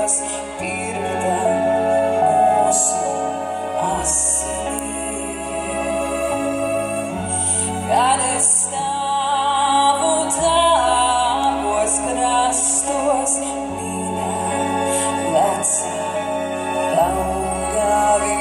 krastos tirta mūsu asinī. Kad es stāvu tāvos krastos, mīļā vecā Daugavī.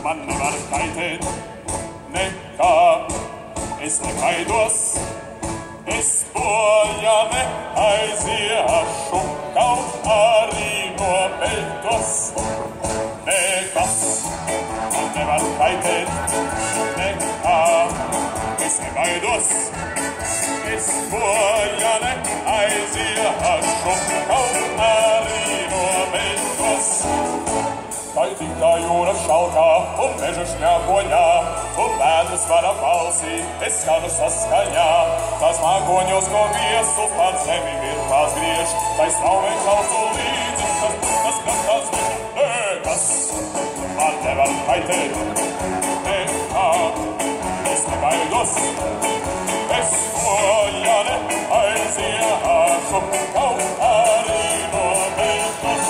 Man nevar kaitēt, nekā es nekaidos, es bojā neaiziešu, kaut arī nobeigtos. Nekas man nevar kaitēt, nekā es nekaidos, es bojā neaiziešu, kaut arī nobeigtos. Vai tikai jūra šalkā un meža šņākoņā, un vēdras vara balsī, es skanu saskaņā. Tās mākoņos no viesu pār zemi virpās griež, tai straumē kalcu līdzi, tas krastās meža. Nekas man nevar kaitēt, nekā es nebaidos, es bojā neaiziešu, kaut arī nobeigtos.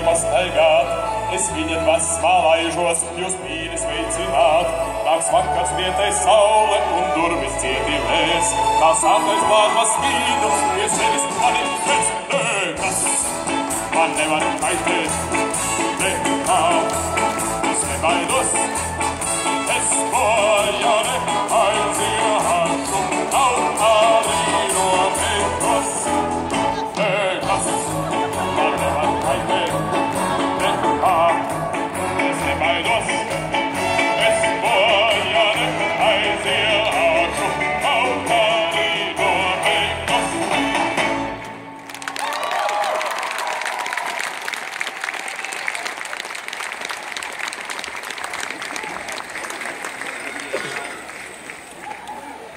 Pastaigāt, es viņa dvasmā laižos, jūs mīļi sveicināt. Nāks vakars vietai saule un durvis cieti mēs, kā sākais plāzmas spīdu, pie sevis mani pēc. Nekas man nevar kaitēt, nekā es nebaidos, es bojā neaiziešu, kaut arī nobeigtos. Nekas man nevar kaitēt, es nebaidos, es bojā neaiziešu, kaut arī nobeigtos.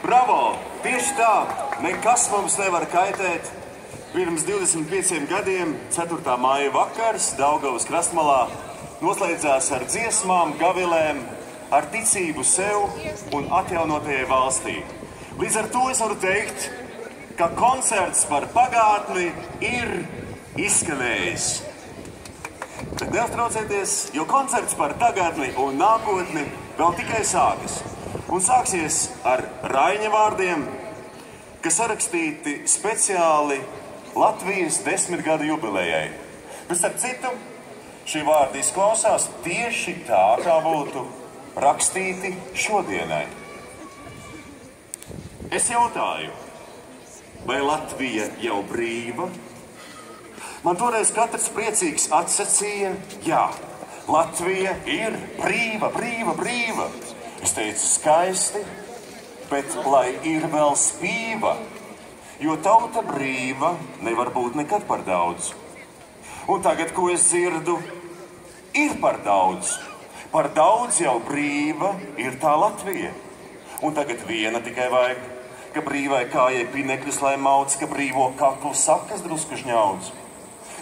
Bravo! Tieši tā! Nekas mums nevar kaitēt. Pirms 25 gadiem, 4. māja vakars, Daugavas krastmalā, noslēdzās ar dziesmām, gavilēm, ar ticību sev un atjaunotajai valstī. Līdz ar to es varu teikt, ka koncerts par pagātni ir izskanējis. Bet neuztraucieties, jo koncerts par tagadni un nākotni vēl tikai sākas. Un sāksies ar Raiņa vārdiem, kas sarakstīti speciāli Latvijas 10 gadu jubilejai. Bet starp citu, šī vārdi izklausās tieši tā, kā būtu rakstīti šodienai. Es jautāju, vai Latvija jau brīva? Man toreiz katrs priecīgs atsacīja, jā, Latvija ir brīva, brīva, brīva. Es teicu skaisti, bet lai ir vēl spīva, jo tauta brīva nevar būt nekad par daudz. Un tagad, ko es dzirdu, ir par daudz. Par daudz jau brīva ir tā Latvija. Un tagad viena tikai vajag, ka brīvai kājai pinekļus lai mauc, ka brīvo kaklu sakas drusku žņaudz.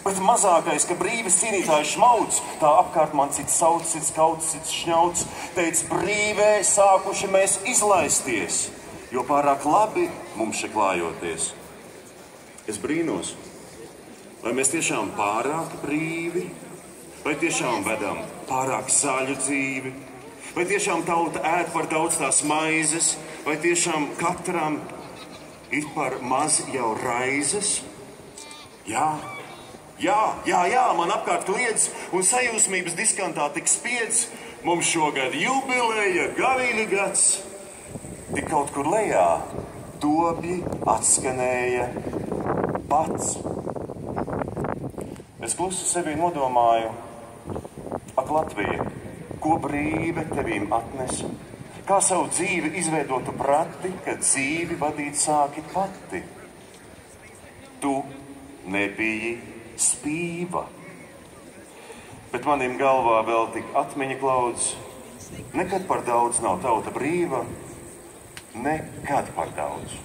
Bet mazākais, ka brīvis cīnītājs šmauc, tā apkārt man cits sauc, cits kauts, cits šņauc, teic, brīvē sākuši mēs izlaisties, jo pārāk labi mums še klājoties. Es brīnos, vai mēs tiešām pārāk brīvi, vai tiešām vedam pārāk zaļu dzīvi, vai tiešām tauta ēd par daudz tās maizes, vai tiešām katram ir par maz jau raizes? Jā, man apkārt kliedz un sajūsmības diskantā tik spiedz. Mums šogad jubileja, Gavīļu gads. Tik kaut kur lejā dobji atskanēja pats. Es klusi sevi nodomāju, ak Latvija, ko brīve tevīm atnesa? Kā savu dzīvi izveidotu prati, kad dzīvi vadīt sāki pati? Tu nebiji spīva, bet manim galvā vēl tik atmiņa klaudz. Nekad par daudz nav tauta brīva, nekad par daudz.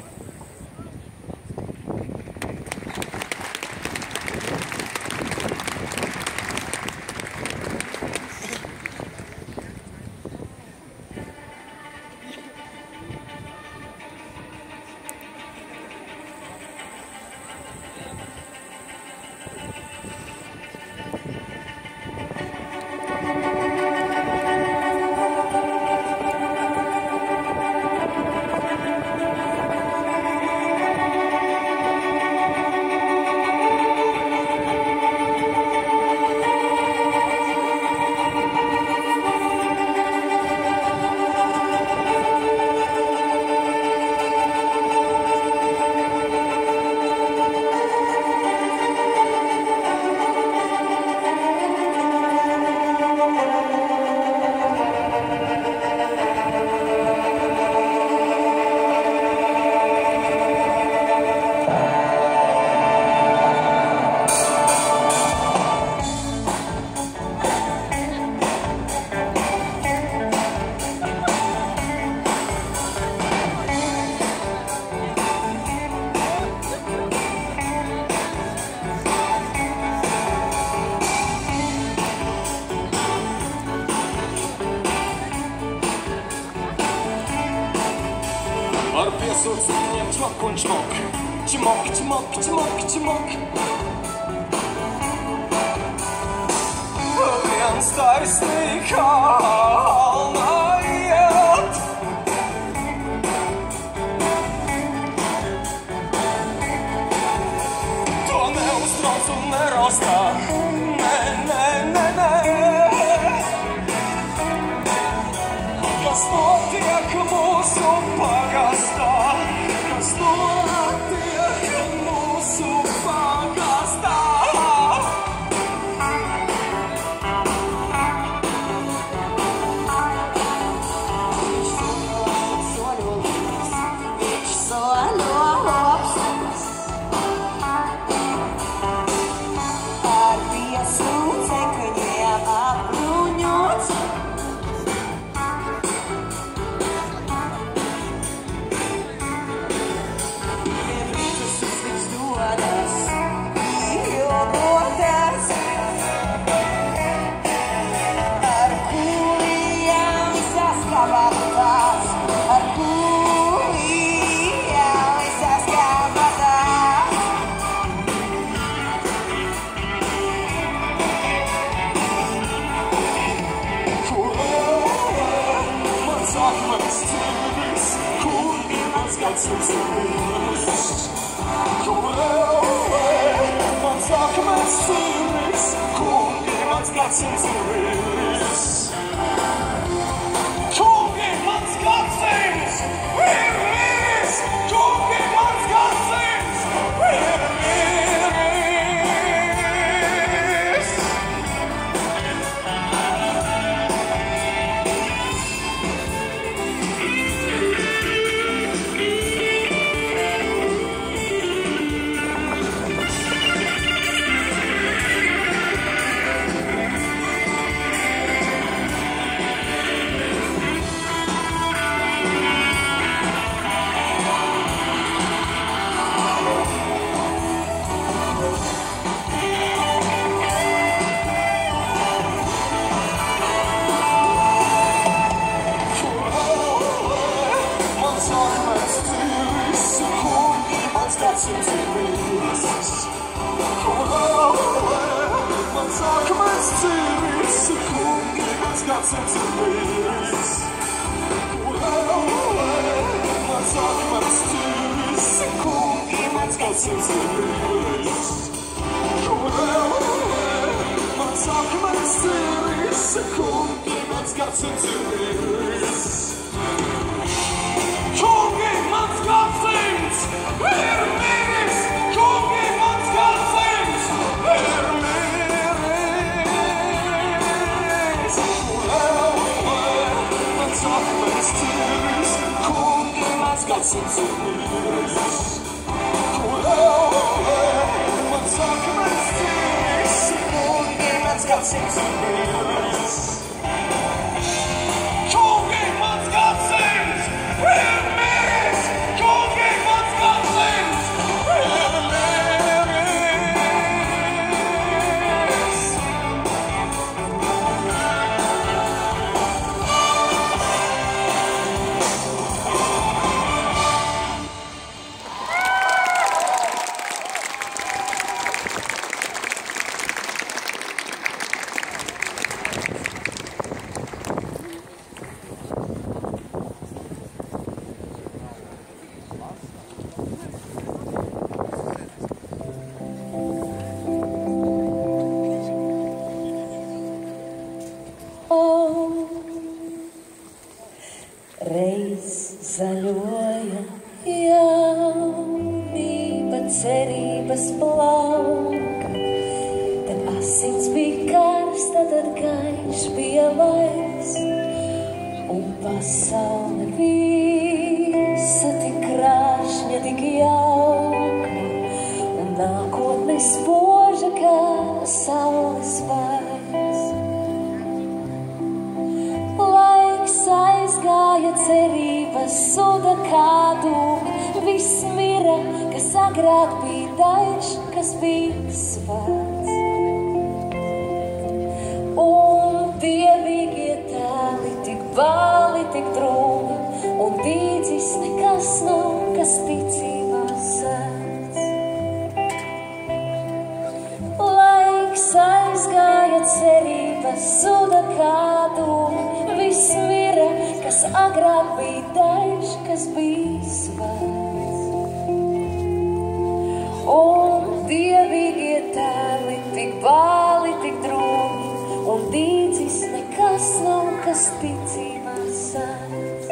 gadsimts ir bijis. Mans akmens ciris, kungi, mans gadsimts ir bijis. Kungi, mans gadsimts ir miris, kungi, mans gadsimts ir miris. Mans akmens ciris, kungi, mans gadsimts ir miris. Mans akmens ciris, kungi, mans gadsimts ir miris. Kungi, mans gadsimts ir miris, kungi, mans gadsimts ir miris. Reiz zaļoja jaunība, cerības plauka, tad asins bija karsta, tad gaišs bija laiks, un pasaule visa tik krāšņa, tik jauka, un nākotne spoža kā saules vairs. Aizgāja cerības, suda kādu, viss mira, kas agrāk bija daļš, kas bija svārds. Un dievīgie tēli, tik bāli, tik drūmi, un dīdzis nekas nav, kas ticībā sēdz. Laiks aizgāja cerības, suda kādu, viss mira, kas agrāk bija daļš, kas bija svārds. Un dievīgie tēli, tik bāli, tik drūmi, un dīdzis nekas nav, kas ticībā sēdz.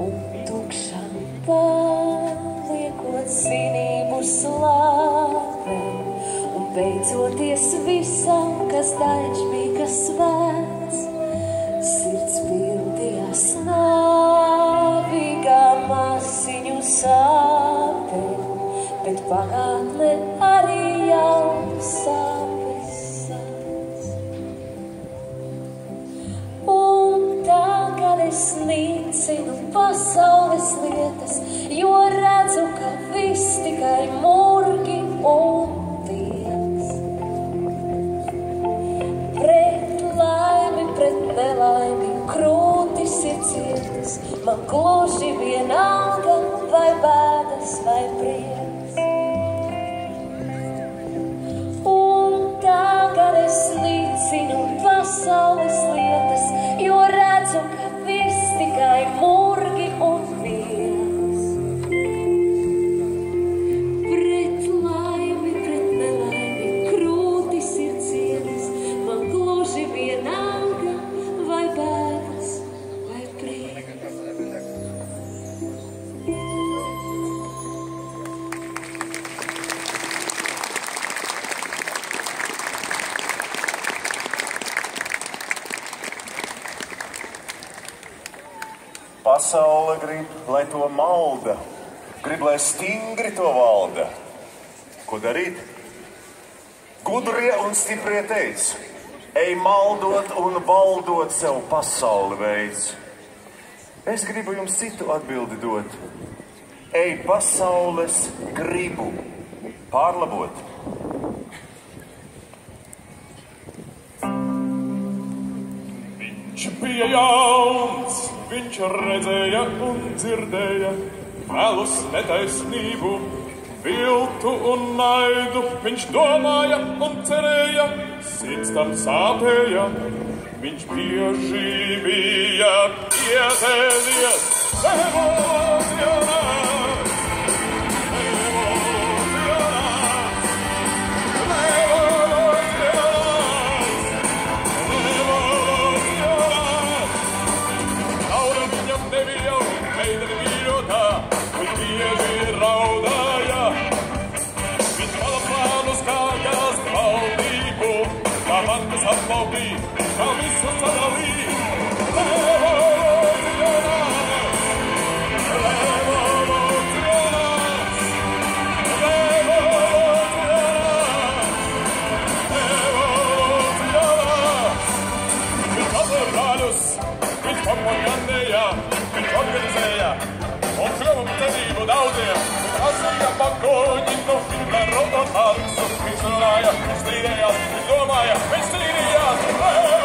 Un tukšam paliekot svinību slāpē, un beidzoties visam, kas daļš bija, kas svēts, sirds pildījās nāvīgā masiņu sāpē, bet pagātne arī jau sāpes sāc. Un tagad es nīcinu pasaules lietas, jo redzu, ka viss tikai murgi un viens. Pret nelaimi krūtis ir cietas, man gluži vienalga, vai bēdas, vai prieks. Un tagad es nīcinu pasaules lietas, jo redzu, ka viss tikai murgi un viens. Pret laimi, pret nelaimi krūtis ir cietas, man gluži vienalga, vai bēdas, vai prieks. Pasaule grib, lai to malda, grib, lai stingri to valda. Ko darīt? Gudrie un stiprie teic, ej maldot un valdot sev pasauli veids. Es gribu jums citu atbildi dot. Ej pasaules gribu pārlabot. Viņš bija jauns, viņš redzēja un dzirdēja vēlus netaisnību, viltu un naidu. Viņš domāja un cerēja, sirds tam sāpēja. Viņš bieži bija pietēlies emocionāls. laukī, kā visu sadalī. Viņš papaganēja, viņš organizēja, un šovam cerību daudziem, viņš asīja pakoņi, no Hitleru un Marksu, viņš runāja, viņš strīdējās, viņš domāja, viņš strīdījās,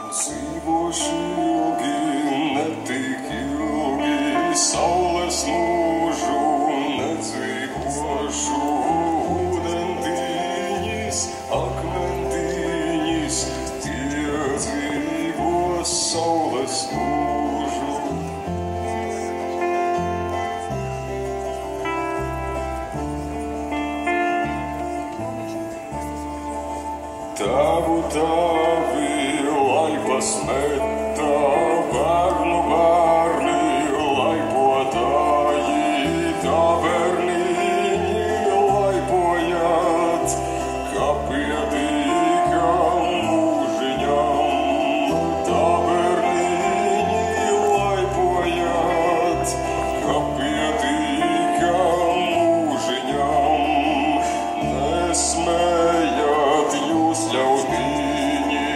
Dzīvošu ilgi, ne tik ilgi, saules mūžu nedzīvošu. Ūdentiņas, akmentiņas, tie dzīvos saules mūžu. Tavu tavi lai pasmeta, bērnu bērni laipotāji, tā bērniņi laipojat, kā piedīgam mūžiņam. Tā bērniņi laipojat, kā piedīgam mūžiņam. Nesmējat jūs ļaudiņi,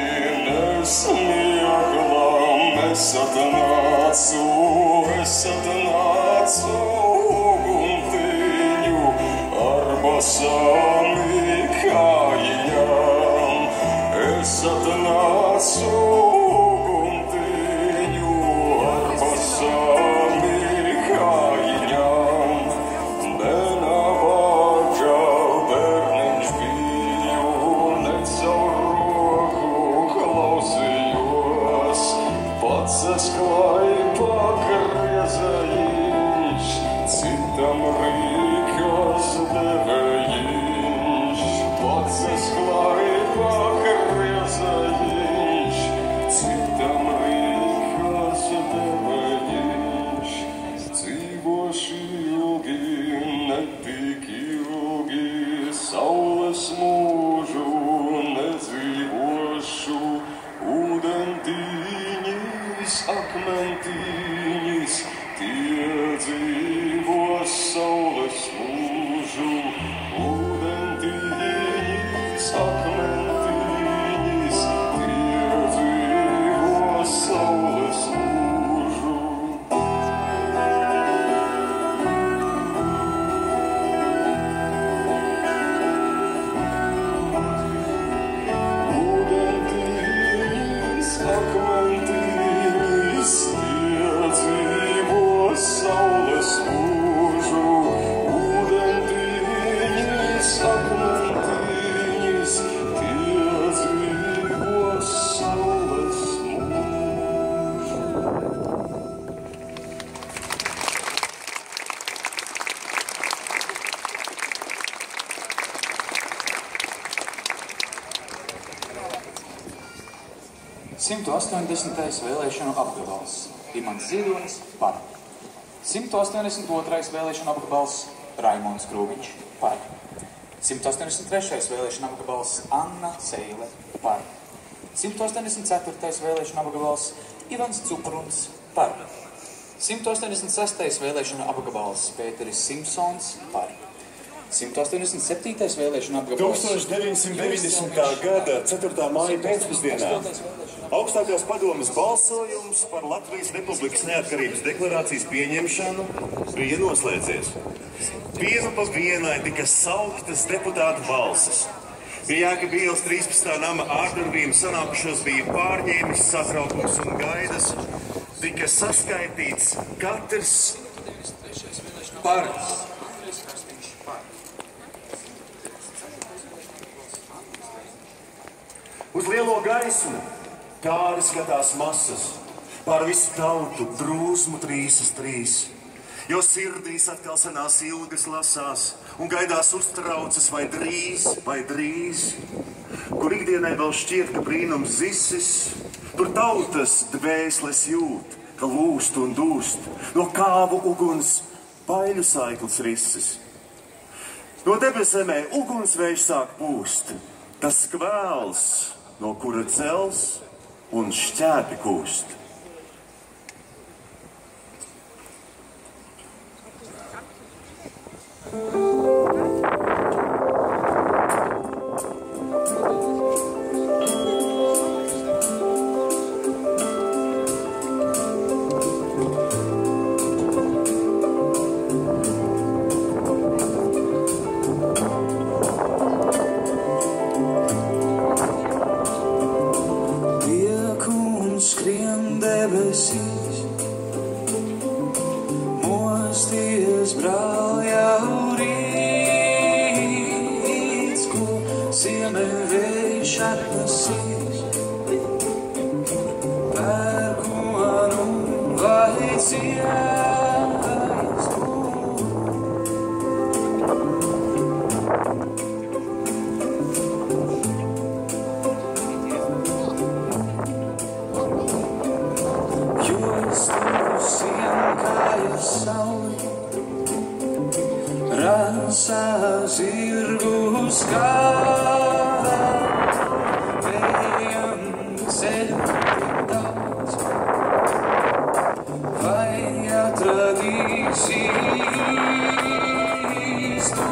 nesmieglam, esat nācu uguntiņu ar basām kājiņām. Esat nācu uguntiņu ar basām kājiņām. Nenavāga bērniņš biju, ne caur roku klausījos. Pats esklai pagriezajiņš, citam rīkas devējiņš. Pats esklai pagriezajiņš, citam rīkas devējiņš. Dzīvošu ilgi, ne tik ilgi, saules mūžu nedzīvošu. Ūdentiņas, akmentiņas, tie dzīvos saules mūžu. Ūdentiņas, akmentiņas, tie dzīvos saules mūžu. Ūdentiņas, akmentiņas, tie dzīvos saules mūžu. Ūdentiņas, akmentiņas, tie dzīvos saules mūžu. Simtu 80. vēlēšanu apgabals Imants Ziedonis par. 182. vēlēšanu apgabals Raimonds Krūviņš par. 183. vēlēšanu apgabals Anna Seile par. 184. vēlēšanu apgabals Ivans Cupruns par. 186. vēlēšanu apgabals Pēteris Simpsons par. 187. vēlēšanu apgabals 1990. gada 4. māja pēcpusdienā augstākās padomes balsojums par Latvijas Republikas neatkarības deklarācijas pieņemšanu bija noslēdzies. Vienu pa vienai tika sauktas deputātu balsis. Pie Jēkabielas 13. nama ārdarbiem sanākušos bija pārņēmis satraukums un gaidas. Tika saskaitīts katrs par. Uz lielo gaismu kāri skatās masas, pār visu tautu drūsmu trīsas trīs. Jo sirdīs atkal senās ilgas lasās un gaidās uztraucas vai drīz. Kur ikdienai vēl šķiet, ka brīnums zisis, tur tautas dvēseles jūt, ka lūst un dūst, no kāvu uguns baiļu saikls rises. No debesēmē ugunsvējš sāk pūst, tas skvēls, no kura cels un šķēpi kūst. Tie, kur vējš atnesīs, pērkonu vai dziesmu. Jūs tuvusiem kājas sauli, rasa zirgu skādā, vējam ceļu tik daudz, vai atradīsīs to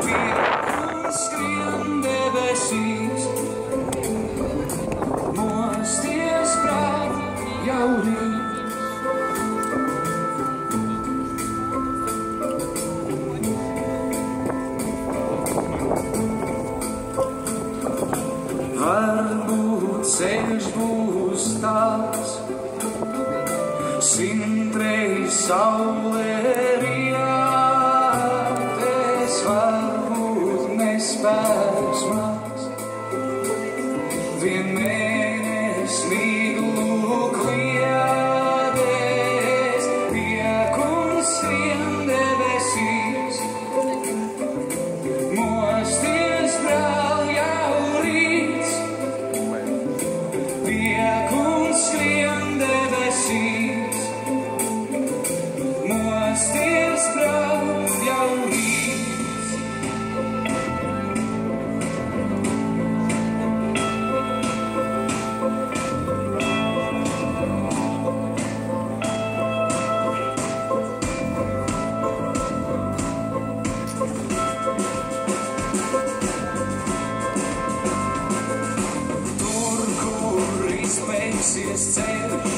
vietu skrien debesīs, mosties prāt jau rīt. Varbūt ceļš būs tāds, simtreiz saulē rietēs, varbūt nespēks mans, vien mēnes miglu kliedēs, piekuns skrien debesīs, mosties brāl jau rīts. Piekuns skrien debesīs, mosties brāl jau rīts. Tur, kur izbeigsies ceļš,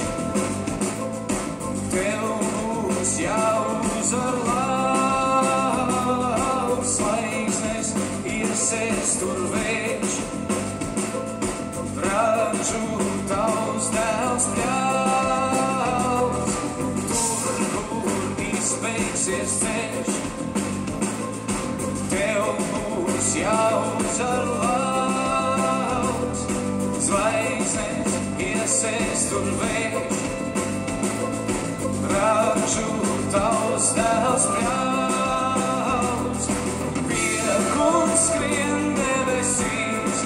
tev būs jāuzvar lauks, zvaigznes iesēs tur vējš, radžu tavs dēls pļauks. Tur, kur izbeigsies ceļš, tev būs jāuzvar lauks, zvaigznes iesēs tur vējš, radžu tavs dēls pļauks. Piekuns skrien debesīs,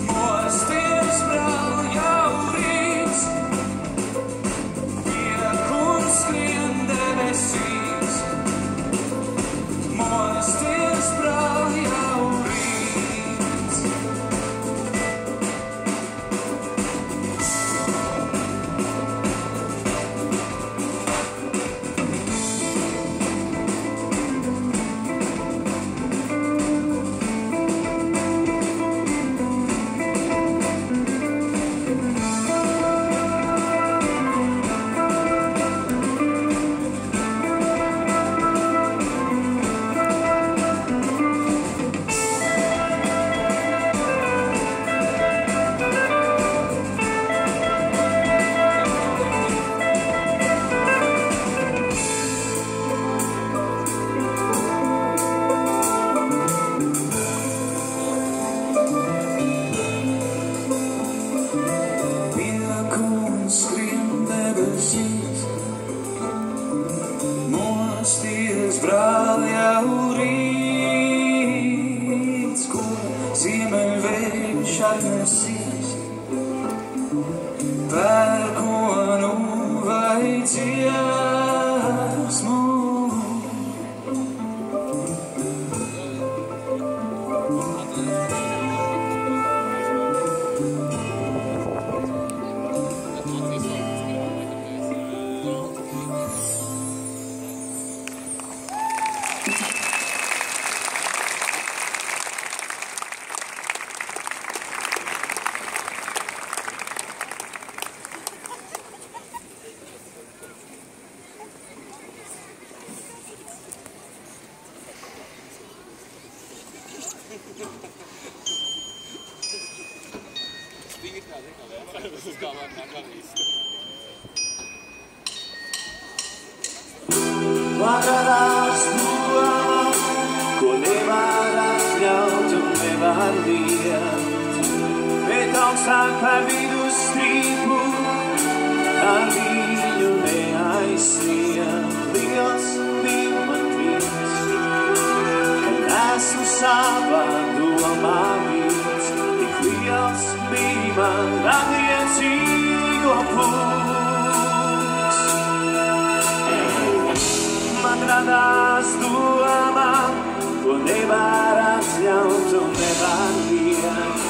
mosties brāl jau rīts. Piekuns skrien debesīs, mosties brāl jau rīts. Piekuns skrien debesīs, mosties brāl jau rīts, ko ziemeļvējš atnesīs, pērkonu vai dziesmu. Vakarās to, ko nevar atļaut un nevar liet, bet augstāk par vidusstrīpu, ar viņu neaizsniet. Liels bija man prieks, kad esmu savā domā viens, tik liels bija man radniecīgo pulks. Man radās domā, ko nevar atļaut un nevar liekt,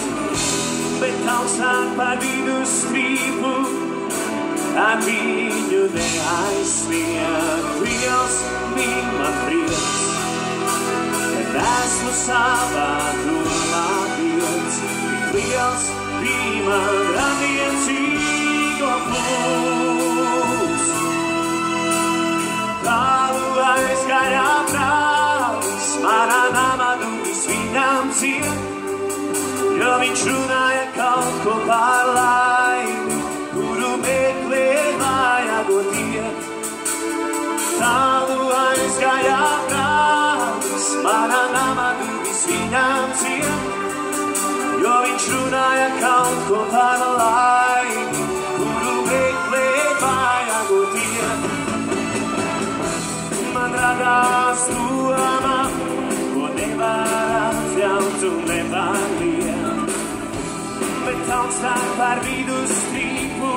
bet augstāk par vidusstrīpu, ar viņu neaizsniegt. Liels bija man prieks, kad esmu savā domā viens, tik liels bija man radniecīgo pulks. Tālu aizgāja brālis, manā namā durvis viņam ciet, jo viņš runāja kaut ko par laimi, kuru meklēt vajag iet. Tālu aizgāja brālis, manā namā durvis viņam ciet, jo viņš runāja kaut ko par laimi, kuru meklēt vajag iet. Man radās doma, ko nevar atļaut un nevar liekt, bet augstāk par vidusstrīpu,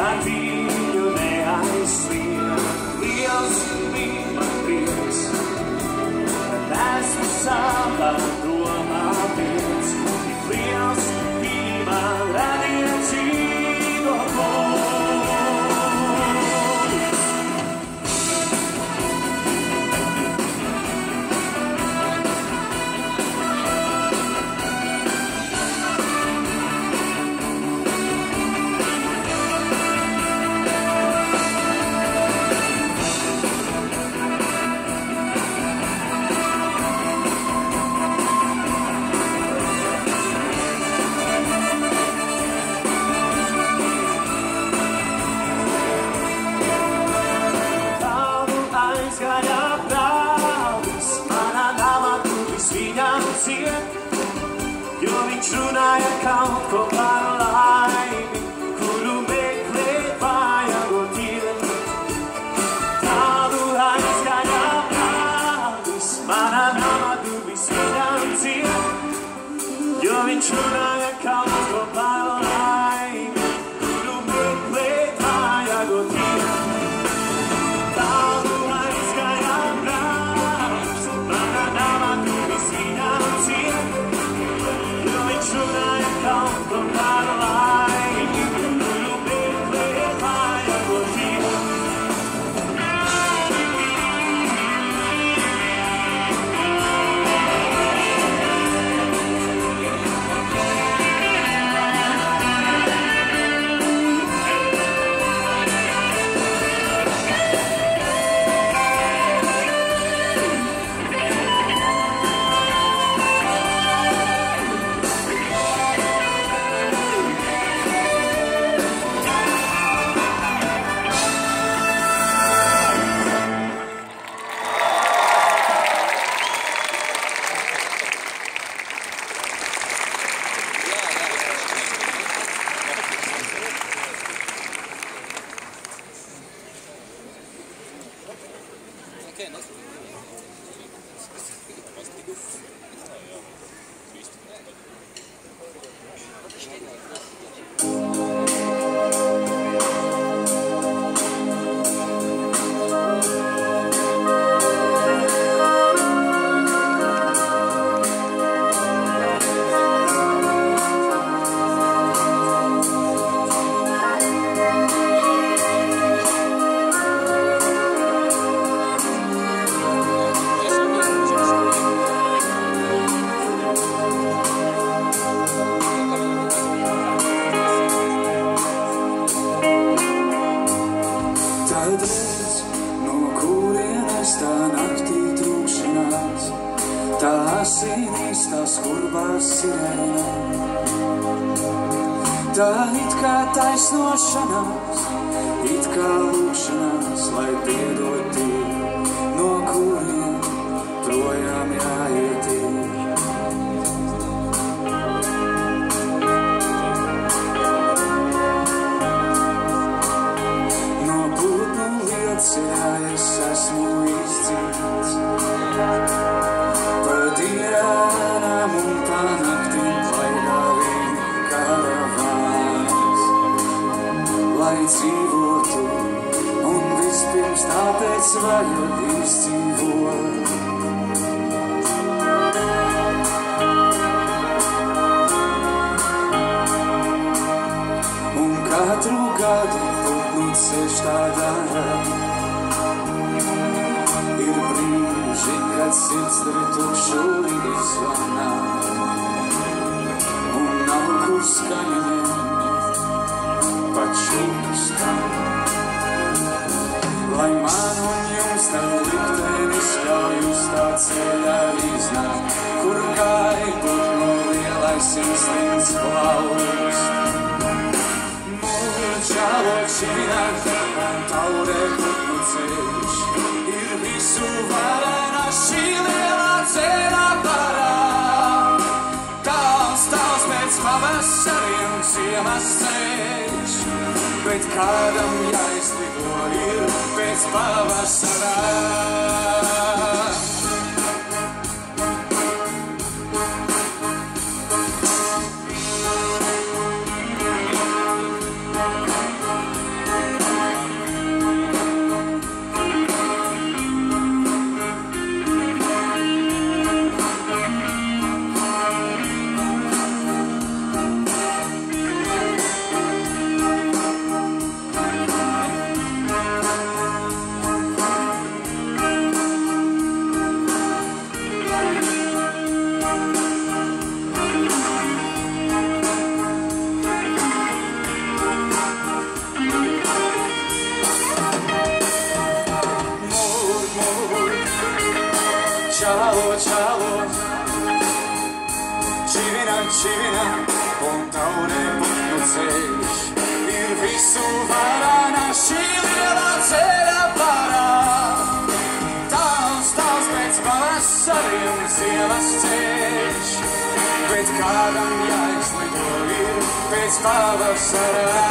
ar viņu neaizsniegt. Liels bija man prieks, kad esmu savā domā viens, tik liels bija man radniecīgo pulks. Jo viņš runāja kaut ko par laimi, kuru meklēt vajagot iet. Tālu aizgāja brālis, manā namā durvis viņam ciet, jo viņš runāja kaut ko par laimi, kuru meklēt vajagot iet. Tālu aizgāja brālis, manā namā durvis viņam ciet, runāja kaut ko par laimi, kuru meklēt vajagot iet. Tā it kā taisnošanās, it kā lūkšanās, lai piedod tie, no kuriem projām jāiet ir. Katru gadu putnu ceļš tā dara. Ir brīži, kad sirds tevi tukšu izzvanā, un nav kur skaņiem pat šūstam. Lai man un jums tad liktenis ļauj uz tā ceļa iznāk, kur gaidu no lielais instinkts plaus. Čalo čināt, un taurē putnu ceļš, ir visu varena šī lielā ceļa parā. Tāls pēc pavasariem ziemas ceļš, bet kādam jāizlido ir pēc pavasarā. Čalo, čalo, čivina, čivina, un taurē putnu ceļš, ir visu varana šī lielā ceļa parā. Tāls pēc pavasariem ziemas ceļš, bet kādam jāizlido ir pēc pavasarā.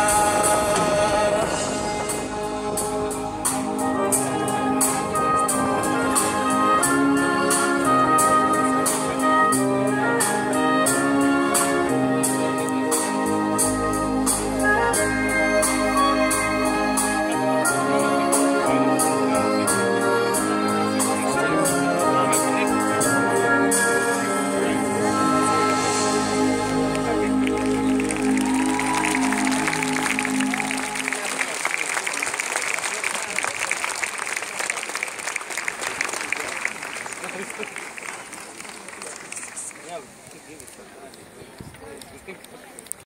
Thank you.